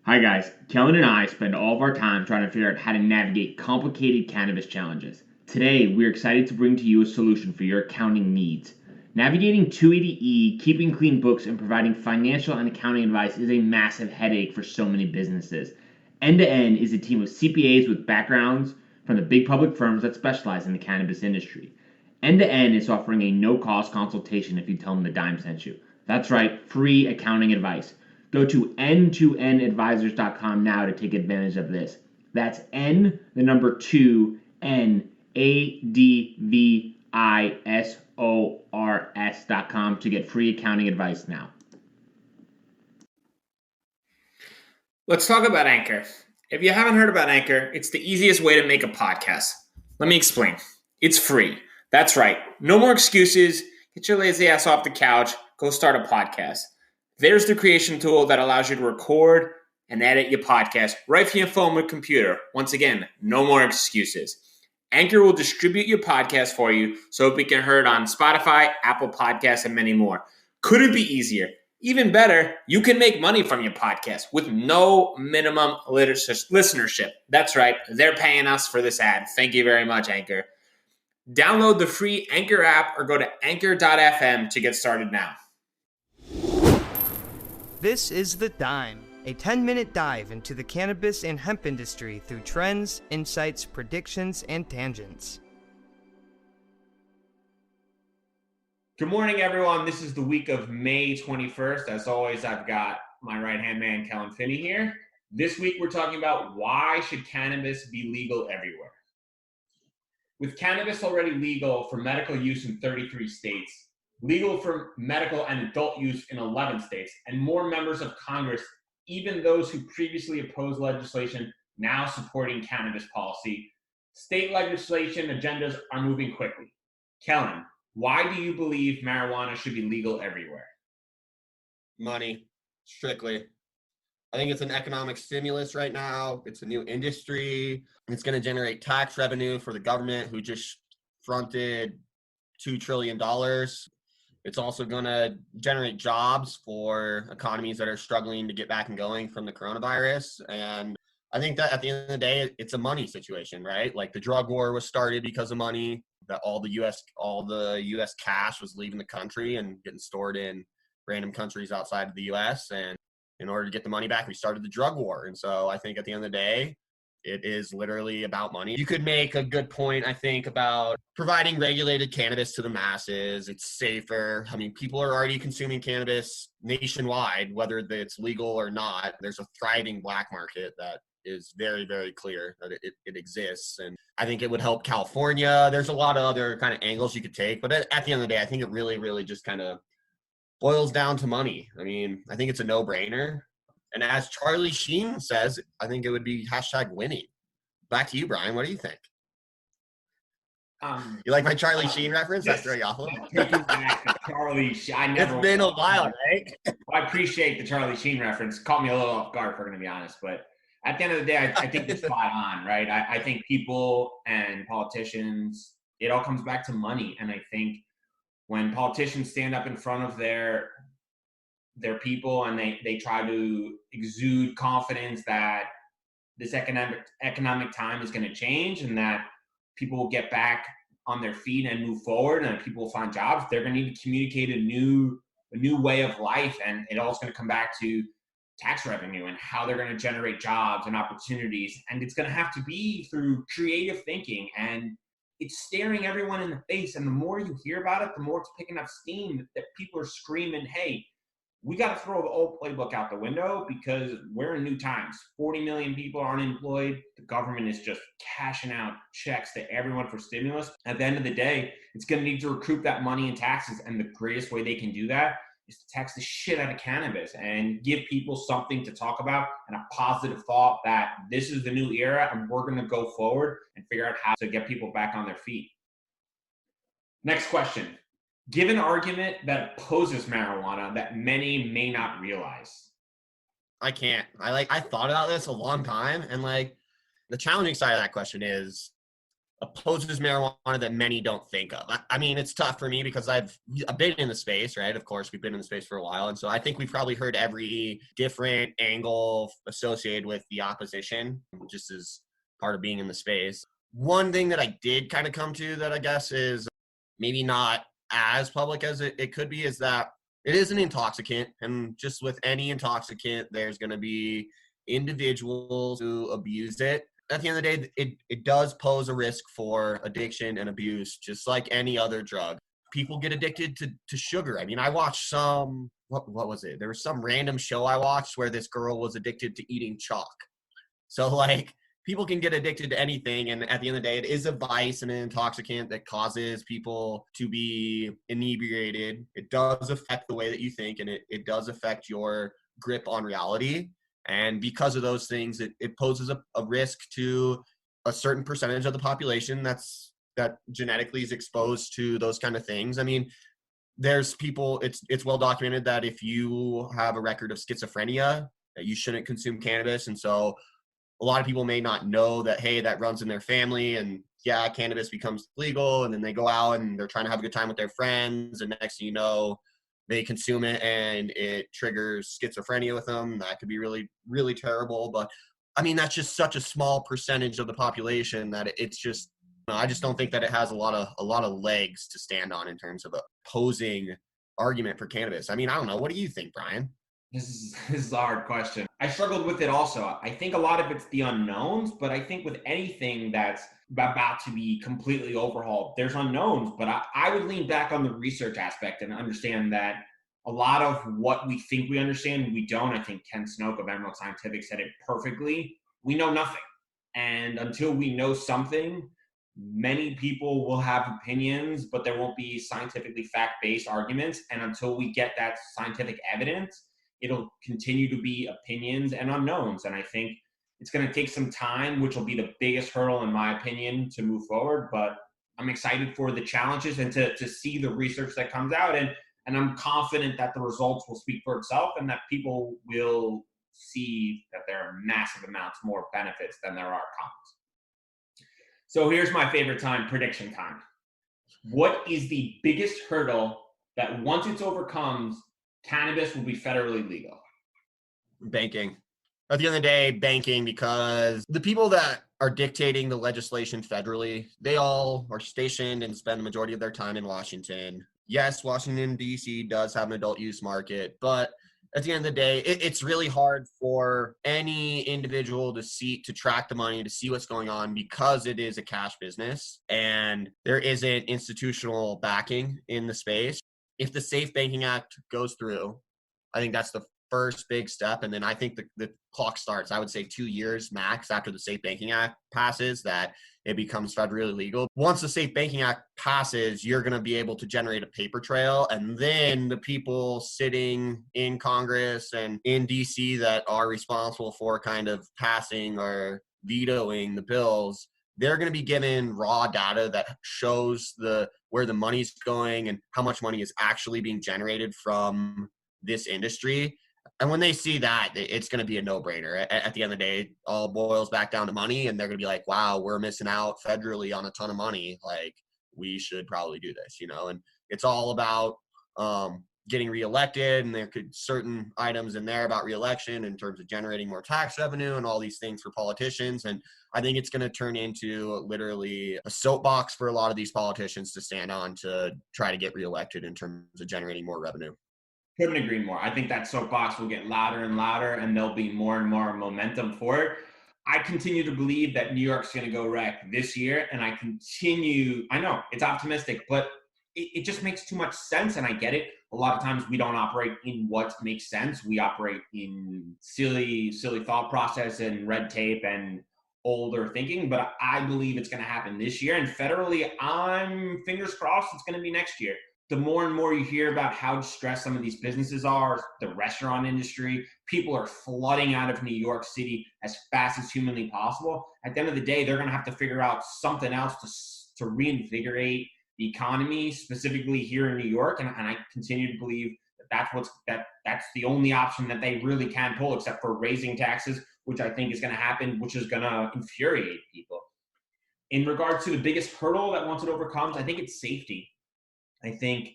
Hi guys, Kellan and I spend all of our time trying to figure out how to navigate complicated cannabis challenges. Today, we're excited to bring to you a solution for your accounting needs. Navigating 280E, keeping clean books, and providing financial and accounting advice is a massive headache for so many businesses. End to End is a team of CPAs with backgrounds from the big public firms that specialize in the cannabis industry. End to End is offering a no-cost consultation if you tell them the dime sent you. That's right, free accounting advice. Go to n2nadvisors.com now to take advantage of this. That's N, the number 2, NADVISORS.com to get free accounting advice now. Let's talk about Anchor. If you haven't heard about Anchor, it's the easiest way to make a podcast. Let me explain. It's free. That's right. No more excuses. Get your lazy ass off the couch. Go start a podcast. There's the creation tool that allows you to record and edit your podcast right from your phone or computer. Once again, no more excuses. Anchor will distribute your podcast for you so it can be heard on Spotify, Apple Podcasts, and many more. Couldn't be easier. Even better, you can make money from your podcast with no minimum listenership. That's right. They're paying us for this ad. Thank you very much, Anchor. Download the free Anchor app or go to anchor.fm to get started now. This is The Dime, a 10-minute dive into the cannabis and hemp industry through trends, insights, predictions, and tangents. Good morning, everyone. This is the week of May 21st. As always, I've got my right-hand man, Kellan Finney, here. This week, we're talking about why should cannabis be legal everywhere? With cannabis already legal for medical use in 33 states, legal for medical and adult use in 11 states, and more members of Congress, even those who previously opposed legislation, now supporting cannabis policy, state legislation agendas are moving quickly. Kellan, why do you believe marijuana should be legal everywhere? Money, strictly. I think it's an economic stimulus right now. It's a new industry. It's going to generate tax revenue for the government, who just fronted $2 trillion. It's also going to generate jobs for economies that are struggling to get back and going from the coronavirus. And I think that at the end of the day, it's a money situation, right? Like the drug war was started because of money, that all the US cash was leaving the country and getting stored in random countries outside of the US. And in order to get the money back, we started the drug war. And so I think at the end of the day, it is literally about money. You could make a good point, I think, about providing regulated cannabis to the masses. It's safer. I mean, people are already consuming cannabis nationwide, whether it's legal or not. There's a thriving black market that is very, very clear that it exists. And I think it would help California. There's a lot of other kind of angles you could take. But at the end of the day, I think it really, really just kind of boils down to money. I mean, I think it's a no-brainer. And as Charlie Sheen says, I think it would be #winning. Back to you, Bryan. What do you think? You like my Charlie Sheen reference? Yes. That's very awful. Taking back the Charlie Sheen. It's been a while, right? I appreciate the Charlie Sheen reference. Caught me a little off guard, if we're going to be honest. But at the end of the day, I think it's spot on, right? I think people and politicians, it all comes back to money. And I think when politicians stand up in front of their people and they try to exude confidence that this economic time is going to change and that people will get back on their feet and move forward and people will find jobs, they're going to need to communicate a new way of life. And it all is going to come back to tax revenue and how they're going to generate jobs and opportunities. And it's going to have to be through creative thinking, and it's staring everyone in the face. And the more you hear about it, the more it's picking up steam that people are screaming, hey, we got to throw the old playbook out the window because we're in new times. 40 million people are unemployed. The government is just cashing out checks to everyone for stimulus. At the end of the day, it's going to need to recoup that money in taxes. And the greatest way they can do that is to tax the shit out of cannabis and give people something to talk about and a positive thought that this is the new era and we're going to go forward and figure out how to get people back on their feet. Next question. Give an argument that opposes marijuana that many may not realize. I can't. I thought about this a long time, and the challenging side of that question is opposes marijuana that many don't think of. I mean, it's tough for me because I've been in the space, right? Of course, we've been in the space for a while. And so I think we've probably heard every different angle associated with the opposition, just as part of being in the space. One thing that I did kind of come to that I guess is maybe not as public as it could be is that it is an intoxicant. And just with any intoxicant, there's going to be individuals who abuse it. At the end of the day, it does pose a risk for addiction and abuse, just like any other drug. People get addicted to sugar. I mean, I watched what was it? There was some random show I watched where this girl was addicted to eating chalk. So like people can get addicted to anything. And at the end of the day, it is a vice and an intoxicant that causes people to be inebriated. It does affect the way that you think, and it does affect your grip on reality. And because of those things, it poses a risk to a certain percentage of the population that genetically is exposed to those kind of things. I mean, there's people, it's well documented that if you have a record of schizophrenia, that you shouldn't consume cannabis. And so a lot of people may not know that, hey, that runs in their family. And yeah, cannabis becomes legal, and then they go out and they're trying to have a good time with their friends. And next thing you know, they consume it and it triggers schizophrenia with them. That could be really, really terrible. But I mean, that's just such a small percentage of the population that it's just, I just don't think that it has a lot of legs to stand on in terms of a opposing argument for cannabis. I mean, I don't know. What do you think, Bryan? This is a hard question. I struggled with it also. I think a lot of it's the unknowns, but I think with anything that's about to be completely overhauled, there's unknowns. But I would lean back on the research aspect and understand that a lot of what we think we understand, we don't. I think Ken Snoke of Emerald Scientific said it perfectly. We know nothing. And until we know something, many people will have opinions, but there won't be scientifically fact-based arguments. And until we get that scientific evidence, it'll continue to be opinions and unknowns. And I think it's going to take some time, which will be the biggest hurdle, in my opinion, to move forward. But I'm excited for the challenges and to see the research that comes out. And I'm confident that the results will speak for itself and that people will see that there are massive amounts more benefits than there are cons. So here's my favorite time, prediction time. What is the biggest hurdle that once it's overcome, cannabis will be federally legal? Banking. At the end of the day, banking, because the people that are dictating the legislation federally, they all are stationed and spend the majority of their time in Washington. Yes, Washington, D.C. does have an adult use market, but at the end of the day, it's really hard for any individual to track the money, to see what's going on, because it is a cash business and there isn't institutional backing in the space. If the Safe Banking Act goes through, I think that's the first big step. And then I think the clock starts, I would say 2 years max after the Safe Banking Act passes, that it becomes federally legal. Once the Safe Banking Act passes, you're going to be able to generate a paper trail. And then the people sitting in Congress and in DC that are responsible for kind of passing or vetoing the bills, they're going to be given raw data that shows where the money's going and how much money is actually being generated from this industry. And when they see that, it's going to be a no-brainer. At the end of the day, it all boils back down to money, and they're going to be like, wow, we're missing out federally on a ton of money. Like, we should probably do this, And it's all about getting reelected, and there could certain items in there about reelection in terms of generating more tax revenue and all these things for politicians. And I think it's going to turn into literally a soapbox for a lot of these politicians to stand on to try to get reelected in terms of generating more revenue. Couldn't agree more. I think that soapbox will get louder and louder, and there'll be more and more momentum for it. I continue to believe that New York's going to go rec this year, and I know it's optimistic, but it just makes too much sense, and I get it. A lot of times we don't operate in what makes sense. We operate in silly thought process and red tape and older thinking, but I believe it's going to happen this year. And federally, I'm fingers crossed it's going to be next year. The more and more you hear about how stressed some of these businesses are, the restaurant industry, people are flooding out of New York City as fast as humanly possible. At the end of the day, they're going to have to figure out something else to reinvigorate the economy, specifically here in New York. And I continue to believe that's the only option that they really can pull, except for raising taxes, which I think is going to happen, which is going to infuriate people. In regards to the biggest hurdle that once it overcomes, I think it's safety. I think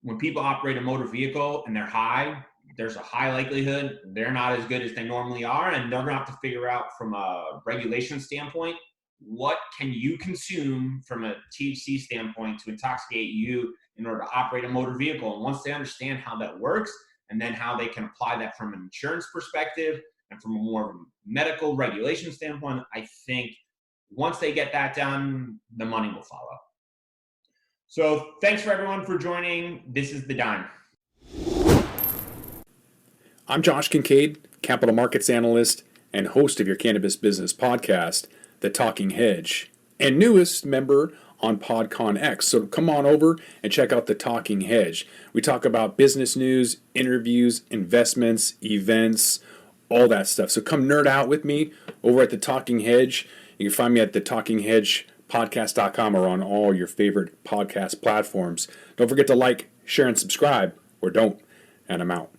when people operate a motor vehicle and they're high, there's a high likelihood they're not as good as they normally are, and they're gonna have to figure out from a regulation standpoint, what can you consume from a THC standpoint to intoxicate you in order to operate a motor vehicle. And once they understand how that works, and then how they can apply that from an insurance perspective and from a more medical regulation standpoint, I think once they get that done, the money will follow. So thanks for everyone for joining. This is The Dime. I'm Josh Kincaid, capital markets analyst and host of your cannabis business podcast, The Talking Hedge, and newest member on PodCon X. So come on over and check out The Talking Hedge. We talk about business news, interviews, investments, events, all that stuff. So come nerd out with me over at The Talking Hedge. You can find me at thetalkinghedgepodcast.com or on all your favorite podcast platforms. Don't forget to like, share, and subscribe, or don't, and I'm out.